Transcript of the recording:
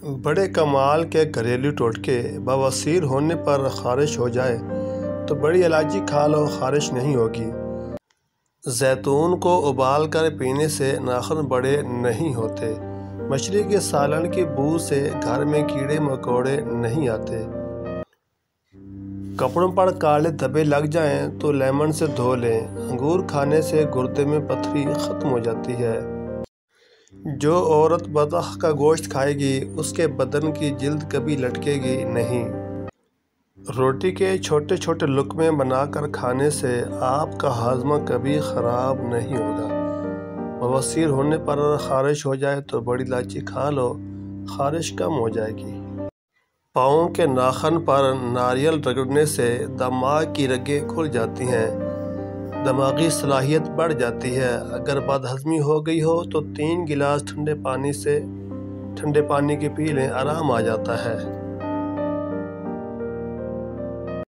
بڑے کمال کے گھریلو ٹوٹکے۔ بواسیر ہونے پر خارش ہو جائے تو بڑی الائچی کھا لو، خارش نہیں ہوگی۔ زیتون کو ابال کر پینے سے ناخن بڑے نہیں ہوتے۔ مچھلی کے سالن کی بو سے گھر میں کیڑے مکوڑے نہیں آتے۔ کپڑوں پر کالے دھبے لگ جائیں تو لیمن سے دھو لیں۔ انگور کھانے سے گردے میں پتھری ختم ہو جاتی ہے۔ جو عورت بطخ کا گوشت کھائے گی اس کے بدن کی جلد کبھی لٹکے گی نہیں۔ روٹی کے چھوٹے چھوٹے لقمے بنا کر کھانے سے آپ کا ہاضمہ کبھی خراب نہیں ہوگا۔ بواسیر ہونے پر خارش ہو جائے تو بڑی الائچی کھا لو، خارش کم ہو جائے گی۔ پاؤں کے ناخن پر ناریل رگڑنے سے دماغ کی رگیں کھل جاتی ہیں، دماغی صلاحیت بڑھ جاتی ہے۔ اگر بد ہضمی ہو گئی ہو تو 3 گلاس ٹھنڈے پانی کے پی لیں، آرام آ جاتا ہے۔